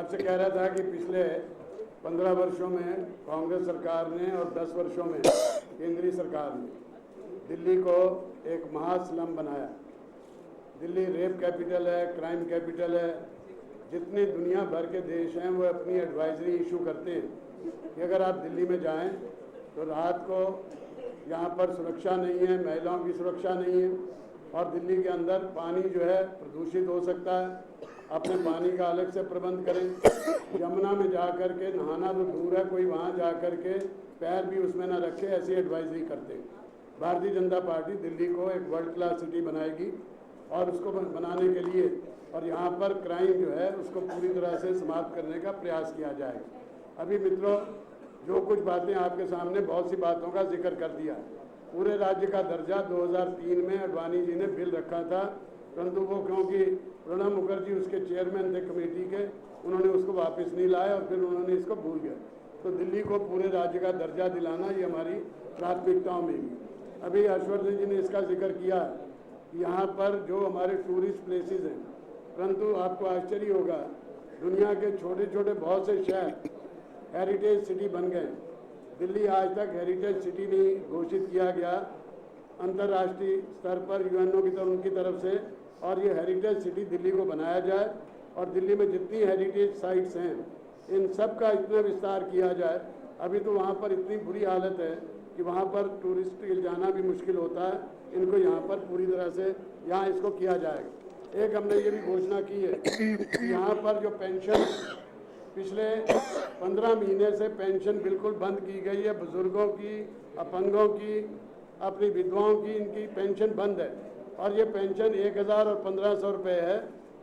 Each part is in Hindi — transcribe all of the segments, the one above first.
आपसे कह रहा था कि पिछले 15 वर्षों में कांग्रेस सरकार ने और 10 वर्षों में केंद्रीय सरकार ने दिल्ली को एक महास्लम बनाया। दिल्ली रेप कैपिटल है, क्राइम कैपिटल है। जितने दुनिया भर के देश हैं वो अपनी एडवाइजरी इशू करते हैं कि अगर आप दिल्ली में जाएं तो रात को यहाँ पर सुरक्षा नहीं है, महिलाओं की सुरक्षा नहीं है और दिल्ली के अंदर पानी जो है प्रदूषित हो सकता है। अपने पानी का अलग से प्रबंध करें। यमुना में जा कर के नहाना तो दूर है, कोई वहाँ जा कर के पैर भी उसमें ना रखे, ऐसी एडवाइजरी करते हैं। भारतीय जनता पार्टी दिल्ली को एक वर्ल्ड क्लास सिटी बनाएगी और उसको बनाने के लिए और यहाँ पर क्राइम जो है उसको पूरी तरह से समाप्त करने का प्रयास किया जाएगा। अभी मित्रों, जो कुछ बातें आपके सामने, बहुत सी बातों का जिक्र कर दिया। पूरे राज्य का दर्जा 2003 में अडवाणी जी ने बिल रखा था, परंतु वो क्योंकि प्रणब मुखर्जी उसके चेयरमैन थे कमेटी के, उन्होंने उसको वापस नहीं लाया और फिर उन्होंने इसको भूल गए। तो दिल्ली को पूरे राज्य का दर्जा दिलाना ये हमारी प्राथमिकताओं में भी। अभी हर्षवर्धन जी ने इसका जिक्र किया कि यहाँ पर जो हमारे टूरिस्ट प्लेसेस हैं, परंतु आपको आश्चर्य होगा, दुनिया के छोटे छोटे बहुत से शहर हेरिटेज सिटी बन गए। दिल्ली आज तक हेरिटेज सिटी नहीं घोषित किया गया अंतर्राष्ट्रीय स्तर पर यूएनओ की तरफ, उनकी तरफ से, और ये हेरिटेज सिटी दिल्ली को बनाया जाए और दिल्ली में जितनी हेरिटेज साइट्स हैं इन सब का इतना विस्तार किया जाए। अभी तो वहाँ पर इतनी बुरी हालत है कि वहाँ पर टूरिस्ट जाना भी मुश्किल होता है। इनको यहाँ पर पूरी तरह से यहाँ इसको किया जाएगा। एक हमने ये भी घोषणा की है कि यहाँ पर जो पेंशन पिछले 15 महीने से पेंशन बिल्कुल बंद की गई है। बुजुर्गों की, अपंगों की, अपनी विधवाओं की, इनकी पेंशन बंद है और ये पेंशन 1000 और 1500 रुपये है।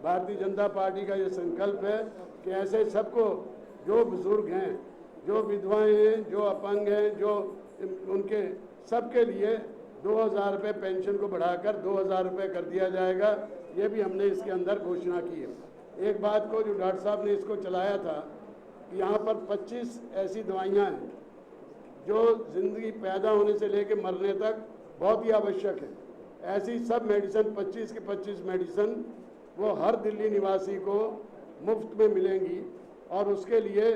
भारतीय जनता पार्टी का ये संकल्प है कि ऐसे सबको, जो बुजुर्ग हैं, जो विधवाएं हैं, जो अपंग हैं, जो उनके सबके लिए 2000 रुपये पेंशन को बढ़ाकर 2000 रुपये कर दिया जाएगा। ये भी हमने इसके अंदर घोषणा की है। एक बात को जो डॉक्टर साहब ने इसको चलाया था कि यहाँ पर 25 ऐसी दवाइयाँ हैं जो ज़िंदगी पैदा होने से लेकर मरने तक बहुत ही आवश्यक है। ऐसी सब मेडिसिन 25 की 25 मेडिसिन वो हर दिल्ली निवासी को मुफ्त में मिलेंगी और उसके लिए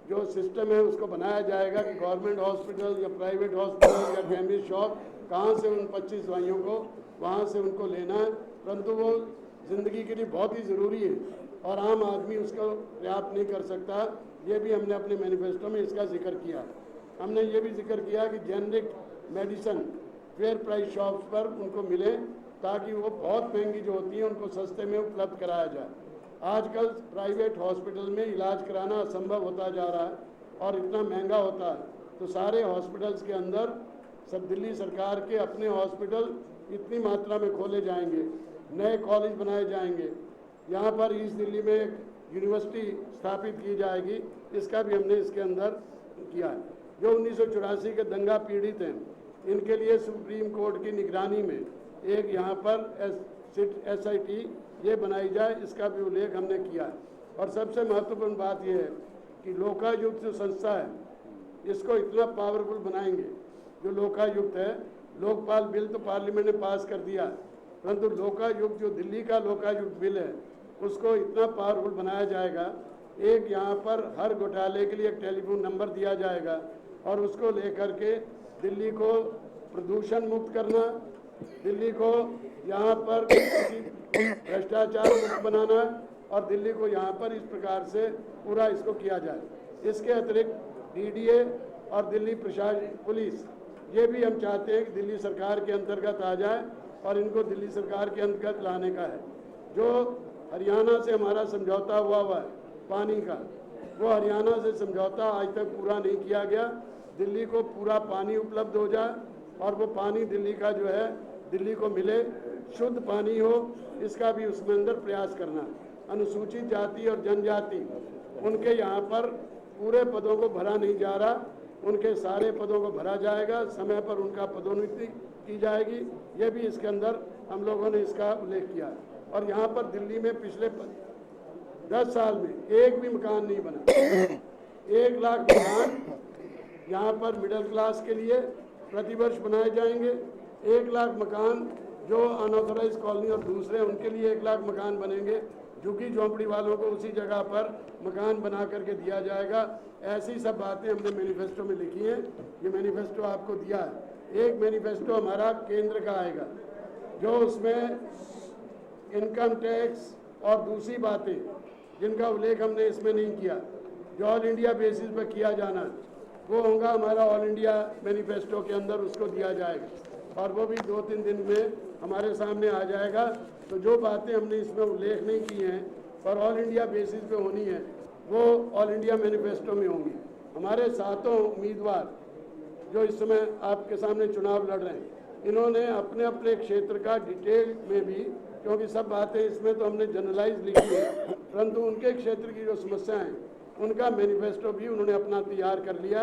जो सिस्टम है उसको बनाया जाएगा कि गवर्नमेंट हॉस्पिटल या प्राइवेट हॉस्पिटल या केमिस्ट शॉप कहाँ से उन 25 दवाइयों को वहाँ से उनको लेना है, परंतु वो ज़िंदगी के लिए बहुत ही ज़रूरी है और आम आदमी उसको पर्याप्त नहीं कर सकता। ये भी हमने अपने मैनिफेस्टो में इसका जिक्र किया। हमने ये भी जिक्र किया कि generic medicine fair price shops पर उनको मिले ताकि वो बहुत महंगी जो होती हैं उनको सस्ते में उपलब्ध कराया जाए। आजकल प्राइवेट हॉस्पिटल में इलाज कराना असंभव होता जा रहा है और इतना महंगा होता है, तो सारे हॉस्पिटल्स के अंदर सब दिल्ली सरकार के अपने हॉस्पिटल इतनी मात्रा में खोले जाएंगे, नए कॉलेज बनाए जाएंगे। यहाँ पर ईस्ट दिल्ली में एक यूनिवर्सिटी स्थापित की जाएगी, इसका भी हमने इसके अंदर किया है। जो 1984 के दंगा पीड़ित हैं, इनके लिए सुप्रीम कोर्ट की निगरानी में एक यहाँ पर SIT ये बनाई जाए, इसका भी उल्लेख हमने किया है। और सबसे महत्वपूर्ण बात यह है कि लोकायुक्त जो संस्था है इसको इतना पावरफुल बनाएंगे। जो लोकायुक्त है, लोकपाल बिल तो पार्लियामेंट ने पास कर दिया, परंतु लोकायुक्त जो दिल्ली का लोकायुक्त बिल है उसको इतना पावरफुल बनाया जाएगा। एक यहाँ पर हर घोटाले के लिए एक टेलीफोन नंबर दिया जाएगा और उसको लेकर के दिल्ली को प्रदूषण मुक्त करना, दिल्ली को यहाँ पर भ्रष्टाचार मुक्त बनाना और दिल्ली को यहाँ पर इस प्रकार से पूरा इसको किया जाए। इसके अतिरिक्त DDA और दिल्ली प्रशासन पुलिस ये भी हम चाहते हैं कि दिल्ली सरकार के अंतर्गत आ जाए और इनको दिल्ली सरकार के अंतर्गत लाने का है। जो हरियाणा से हमारा समझौता हुआ है पानी का, वो हरियाणा से समझौता आज तक पूरा नहीं किया गया। दिल्ली को पूरा पानी उपलब्ध हो जाए और वो पानी दिल्ली का जो है दिल्ली को मिले, शुद्ध पानी हो, इसका भी उसमें अंदर प्रयास करना। अनुसूचित जाति और जनजाति उनके यहाँ पर पूरे पदों को भरा नहीं जा रहा, उनके सारे पदों को भरा जाएगा, समय पर उनका पदोन्नति की जाएगी। ये भी इसके अंदर हम लोगों ने इसका उल्लेख किया। और यहाँ पर दिल्ली में पिछले 10 साल में एक भी मकान नहीं बना। 1 लाख मकान यहाँ पर मिडिल क्लास के लिए प्रतिवर्ष बनाए जाएंगे। 1 लाख मकान जो अनऑथराइज कॉलोनी और दूसरे उनके लिए 1 लाख मकान बनेंगे। झुग्गी झोंपड़ी वालों को उसी जगह पर मकान बना करके दिया जाएगा। ऐसी सब बातें हमने मैनिफेस्टो में लिखी हैं। ये मैनिफेस्टो आपको दिया है। एक मैनिफेस्टो हमारा केंद्र का आएगा, जो उसमें इनकम टैक्स और दूसरी बातें जिनका उल्लेख हमने इसमें नहीं किया, जो ऑल इंडिया बेसिस पर किया जाना, वो होगा हमारा ऑल इंडिया मैनिफेस्टो के अंदर, उसको दिया जाएगा और वो भी 2-3 दिन में हमारे सामने आ जाएगा। तो जो बातें हमने इसमें उल्लेख नहीं की हैं और ऑल इंडिया बेसिस पे होनी है, वो ऑल इंडिया मैनिफेस्टो में होंगी। हमारे सातों उम्मीदवार जो इस समय आपके सामने चुनाव लड़ रहे हैं, इन्होंने अपने अपने क्षेत्र का डिटेल में भी, क्योंकि सब बातें इसमें तो हमने जनरलाइज लिखी है, परंतु उनके क्षेत्र की जो समस्याएं हैं उनका मैनिफेस्टो भी उन्होंने अपना तैयार कर लिया।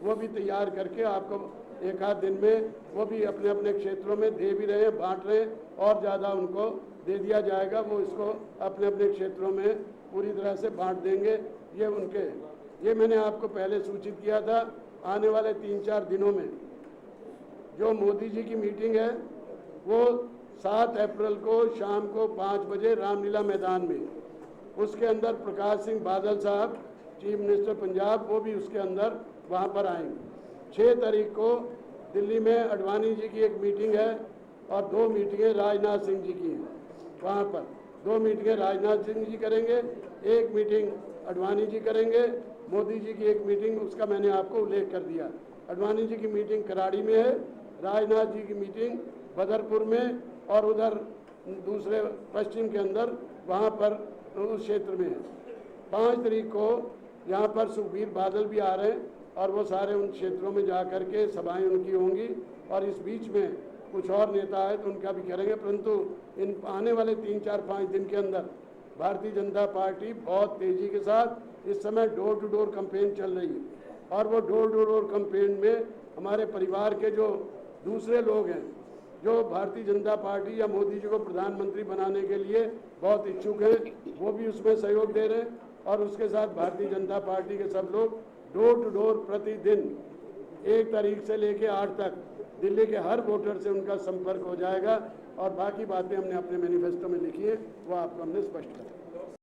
वो भी तैयार करके आपको एक आध दिन में वो भी अपने अपने क्षेत्रों में दे भी रहे हैं, बांट रहे हैं, और ज़्यादा उनको दे दिया जाएगा। वो इसको अपने अपने क्षेत्रों में पूरी तरह से बांट देंगे। ये उनके, ये मैंने आपको पहले सूचित किया था। आने वाले 3-4 दिनों में जो मोदी जी की मीटिंग है, वो 7 अप्रैल को शाम को 5 बजे रामलीला मैदान में, उसके अंदर प्रकाश सिंह बादल साहब चीफ मिनिस्टर पंजाब, वो भी उसके अंदर वहाँ पर आएंगे। 6 तारीख को दिल्ली में अडवाणी जी की एक मीटिंग है और 2 मीटिंगें राजनाथ सिंह जी की हैं। वहाँ पर 2 मीटिंगें राजनाथ सिंह जी करेंगे, 1 मीटिंग अडवाणी जी करेंगे, मोदी जी की एक मीटिंग, उसका मैंने आपको उल्लेख कर दिया। अडवाणी जी की मीटिंग कराड़ी में है, राजनाथ जी की मीटिंग बदरपुर में और उधर दूसरे पश्चिम के अंदर वहाँ पर उस क्षेत्र में है। 5 तारीख को यहाँ पर सुखबीर बादल भी आ रहे हैं और वो सारे उन क्षेत्रों में जा कर के सभाएँ उनकी होंगी, और इस बीच में कुछ और नेता है तो उनका भी करेंगे। परंतु इन आने वाले 3-4-5 दिन के अंदर भारतीय जनता पार्टी बहुत तेज़ी के साथ इस समय डोर टू डोर कैंपेन चल रही है, और वो डोर टू डोर कैंपेन में हमारे परिवार के जो दूसरे लोग हैं, जो भारतीय जनता पार्टी या मोदी जी को प्रधानमंत्री बनाने के लिए बहुत इच्छुक हैं, वो भी उसमें सहयोग दे रहे हैं। और उसके साथ भारतीय जनता पार्टी के सब लोग डोर टू डोर प्रतिदिन 1 तारीख से लेकर 8 तक दिल्ली के हर वोटर से उनका संपर्क हो जाएगा, और बाकी बातें हमने अपने मैनिफेस्टो में लिखी है, वो आपको हमने स्पष्ट कर